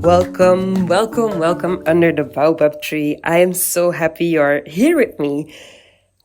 Welcome under the baobab tree. I am so happy you're here with me.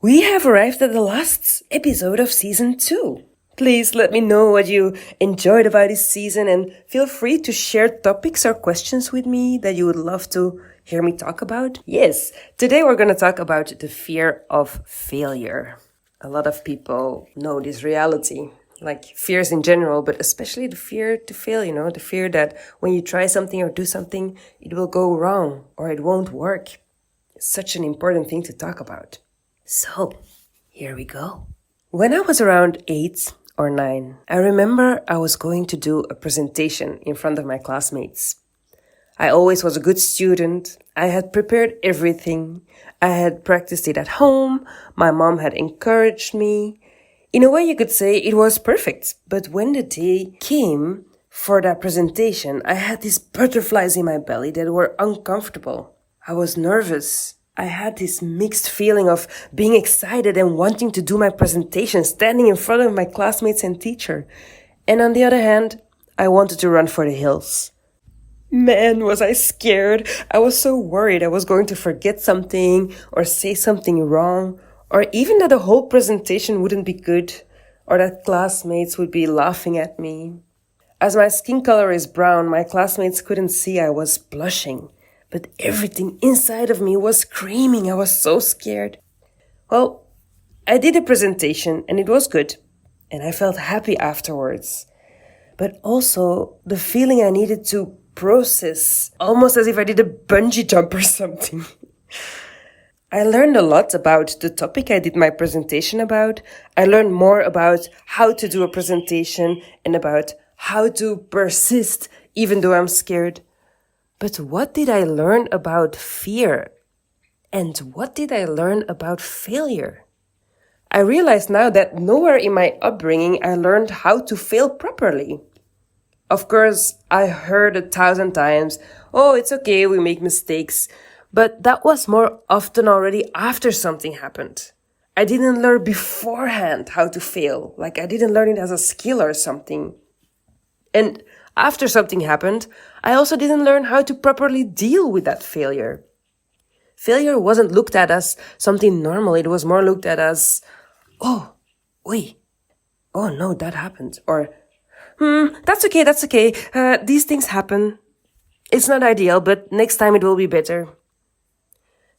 We have arrived at the last episode of season 2. Please let me know what you enjoyed about this season and feel free to share topics or questions with me that you would love to hear me talk about. Yes, today we're going to talk about the fear of failure. A lot of people know this reality. Like fears in general, but especially the fear to fail, the fear that when you try something or do something, it will go wrong or it won't work. It's such an important thing to talk about. So, here we go. When I was around 8 or 9, I remember I was going to do a presentation in front of my classmates. I always was a good student. I had prepared everything. I had practiced it at home. My mom had encouraged me. In a way, you could say it was perfect. But when the day came for that presentation, I had these butterflies in my belly that were uncomfortable. I was nervous. I had this mixed feeling of being excited and wanting to do my presentation, standing in front of my classmates and teacher. And on the other hand, I wanted to run for the hills. Man, was I scared. I was so worried I was going to forget something or say something wrong. Or even that the whole presentation wouldn't be good, or that classmates would be laughing at me. As my skin color is brown, my classmates couldn't see I was blushing, but everything inside of me was screaming. I was so scared. Well, I did a presentation and it was good, and I felt happy afterwards. But also the feeling I needed to process, almost as if I did a bungee jump or something. I learned a lot about the topic I did my presentation about. I learned more about how to do a presentation and about how to persist even though I'm scared. But what did I learn about fear? And what did I learn about failure? I realize now that nowhere in my upbringing I learned how to fail properly. Of course, I heard 1,000 times, oh, it's okay, we make mistakes. But that was more often already after something happened. I didn't learn beforehand how to fail. Like I didn't learn it as a skill or something. And after something happened, I also didn't learn how to properly deal with that failure. Failure wasn't looked at as something normal. It was more looked at as, oh, wait, oh no, that happened. Or, that's okay. These things happen. It's not ideal, but next time it will be better.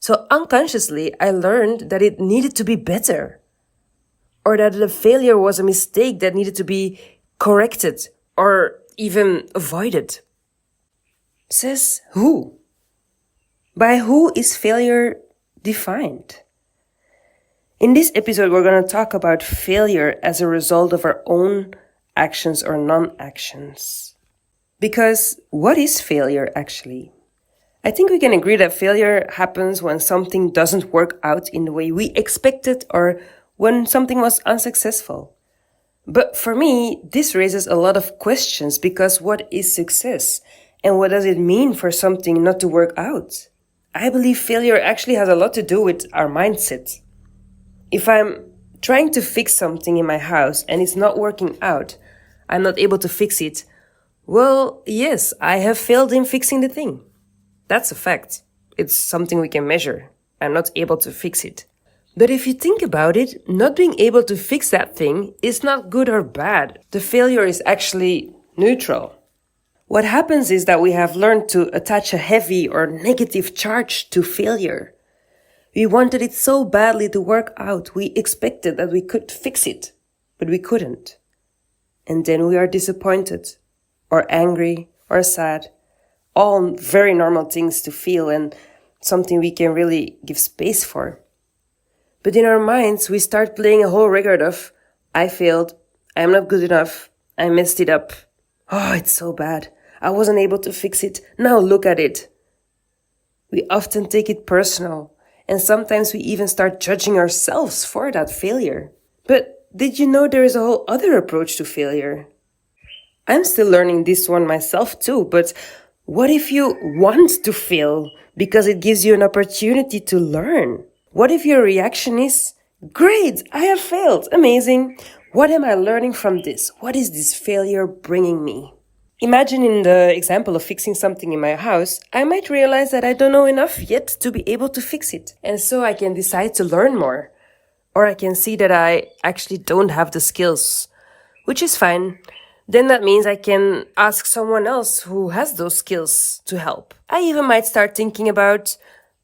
So unconsciously, I learned that it needed to be better, or that the failure was a mistake that needed to be corrected or even avoided. Says who? By who is failure defined? In this episode, we're going to talk about failure as a result of our own actions or non-actions. Because what is failure actually? I think we can agree that failure happens when something doesn't work out in the way we expected or when something was unsuccessful. But for me, this raises a lot of questions because what is success? And what does it mean for something not to work out? I believe failure actually has a lot to do with our mindset. If I'm trying to fix something in my house and it's not working out, I'm not able to fix it, well, yes, I have failed in fixing the thing. That's a fact. It's something we can measure. I'm not able to fix it. But if you think about it, not being able to fix that thing is not good or bad. The failure is actually neutral. What happens is that we have learned to attach a heavy or negative charge to failure. We wanted it so badly to work out. We expected that we could fix it, but we couldn't. And then we are disappointed or angry or sad. All very normal things to feel and something we can really give space for. But in our minds, we start playing a whole record of, I failed, I'm not good enough, I messed it up. Oh, it's so bad. I wasn't able to fix it. Now look at it. We often take it personal, and sometimes we even start judging ourselves for that failure. But did you know there is a whole other approach to failure? I'm still learning this one myself too, but what if you want to fail because it gives you an opportunity to learn? What if your reaction is, great, I have failed, amazing. What am I learning from this? What is this failure bringing me? Imagine in the example of fixing something in my house, I might realize that I don't know enough yet to be able to fix it. And so I can decide to learn more. Or I can see that I actually don't have the skills, which is fine. Then that means I can ask someone else who has those skills to help. I even might start thinking about,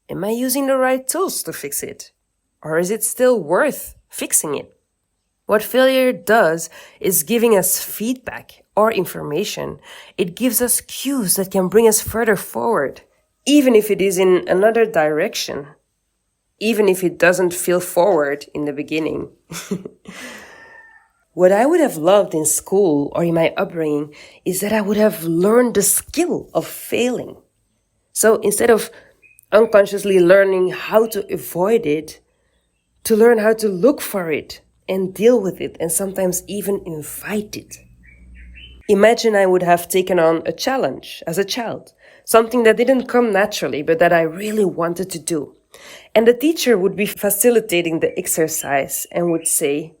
am I using the right tools to fix it? Or is it still worth fixing it? What failure does is giving us feedback or information. It gives us cues that can bring us further forward, even if it is in another direction, even if it doesn't feel forward in the beginning. What I would have loved in school or in my upbringing is that I would have learned the skill of failing. So instead of unconsciously learning how to avoid it, to learn how to look for it and deal with it and sometimes even invite it. Imagine I would have taken on a challenge as a child, something that didn't come naturally but that I really wanted to do. And the teacher would be facilitating the exercise and would say,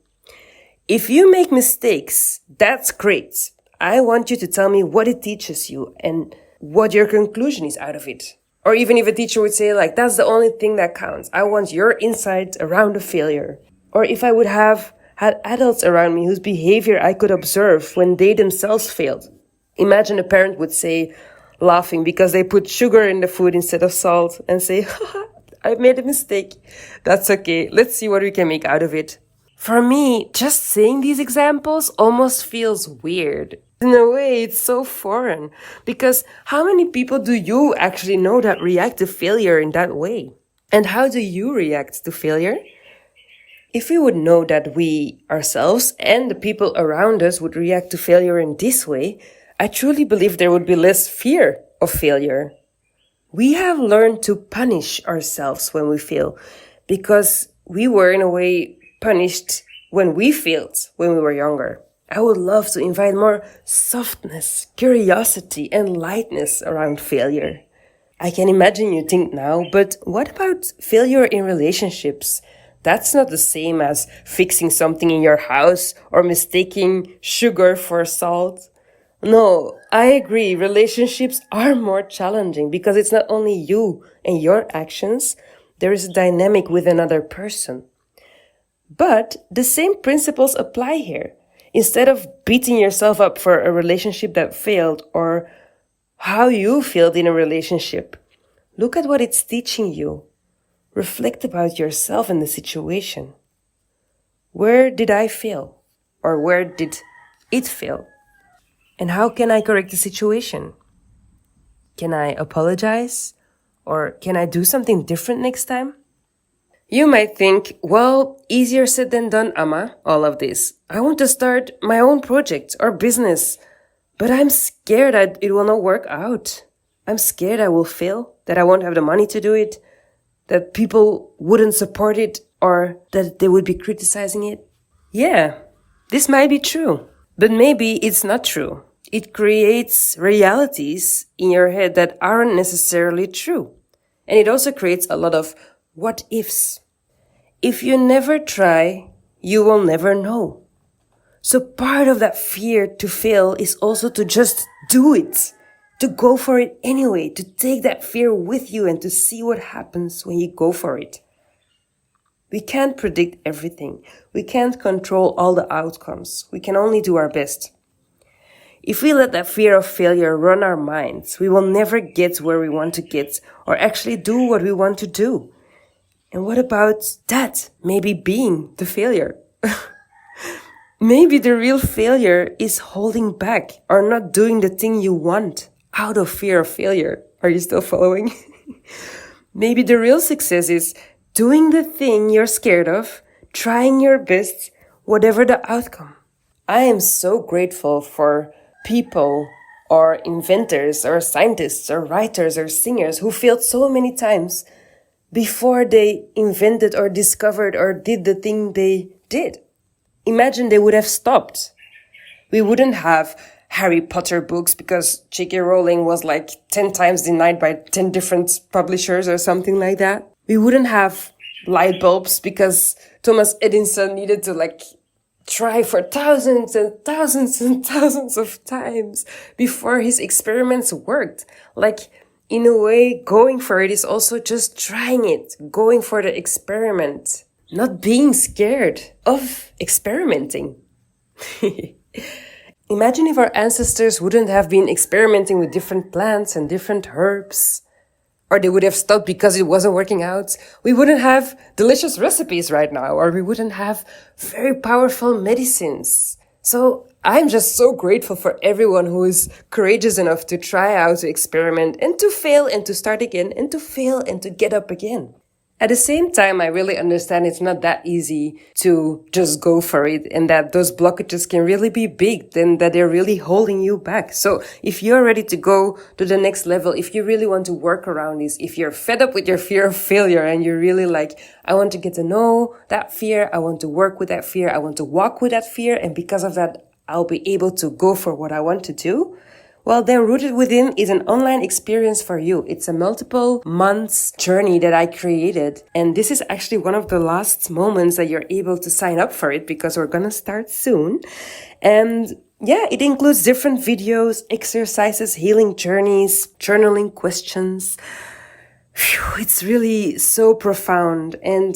if you make mistakes, that's great. I want you to tell me what it teaches you and what your conclusion is out of it. Or even if a teacher would say, like, that's the only thing that counts. I want your insight around the failure. Or if I would have had adults around me whose behavior I could observe when they themselves failed. Imagine a parent would say, laughing because they put sugar in the food instead of salt and say, I made a mistake. That's okay. Let's see what we can make out of it. For me, just saying these examples almost feels weird. In a way, it's so foreign. Because how many people do you actually know that react to failure in that way? And how do you react to failure? If we would know that we ourselves and the people around us would react to failure in this way, I truly believe there would be less fear of failure. We have learned to punish ourselves when we fail because we were in a way punished when we failed when we were younger. I would love to invite more softness, curiosity, and lightness around failure. I can imagine you think now, but what about failure in relationships? That's not the same as fixing something in your house or mistaking sugar for salt. No, I agree. Relationships are more challenging because it's not only you and your actions. There is a dynamic with another person. But the same principles apply here. Instead of beating yourself up for a relationship that failed or how you failed in a relationship, look at what it's teaching you. Reflect about yourself and the situation. Where did I fail? Or where did it fail? And how can I correct the situation? Can I apologize? Or can I do something different next time? You might think, well, easier said than done, Amma, all of this. I want to start my own project or business, but I'm scared it will not work out. I'm scared I will fail, that I won't have the money to do it, that people wouldn't support it, or that they would be criticizing it. Yeah, this might be true, but maybe it's not true. It creates realities in your head that aren't necessarily true. And it also creates a lot of what ifs. If you never try, you will never know. So part of that fear to fail is also to just do it, to go for it anyway, to take that fear with you and to see what happens when you go for it. We can't predict everything. We can't control all the outcomes. We can only do our best. If we let that fear of failure run our minds, we will never get where we want to get or actually do what we want to do. And what about that? Maybe being the failure. Maybe the real failure is holding back or not doing the thing you want out of fear of failure. Are you still following? Maybe the real success is doing the thing you're scared of, trying your best, whatever the outcome. I am so grateful for people or inventors or scientists or writers or singers who failed so many times before they invented or discovered or did the thing they did. Imagine they would have stopped. We wouldn't have Harry Potter books because J.K. Rowling was like 10 times denied by 10 different publishers or something like that. We wouldn't have light bulbs because Thomas Edison needed to try for thousands and thousands and thousands of times before his experiments worked. Like, in a way, going for it is also just trying it, going for the experiment, not being scared of experimenting. Imagine if our ancestors wouldn't have been experimenting with different plants and different herbs, or they would have stopped because it wasn't working out. We wouldn't have delicious recipes right now, or we wouldn't have very powerful medicines. So I'm just so grateful for everyone who is courageous enough to try out, to experiment, and to fail, and to start again, and to fail, and to get up again. At the same time, I really understand it's not that easy to just go for it, and that those blockages can really be big, and that they're really holding you back. So if you're ready to go to the next level, if you really want to work around this, if you're fed up with your fear of failure and you're really like, I want to get to know that fear, I want to work with that fear, I want to walk with that fear, and because of that, I'll be able to go for what I want to do. Well, then Rooted Within is an online experience for you. It's a multiple months journey that I created. And this is actually one of the last moments that you're able to sign up for it, because we're going to start soon. And yeah, it includes different videos, exercises, healing journeys, journaling questions. Phew, it's really so profound. And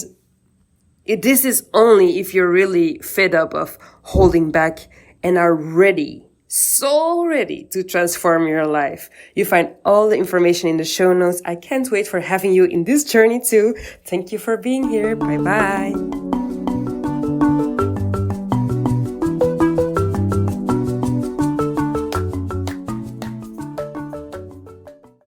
this is only if you're really fed up of holding back and are ready, so ready to transform your life. You find all the information in the show notes. I can't wait for having you in this journey too. Thank you for being here. Bye bye.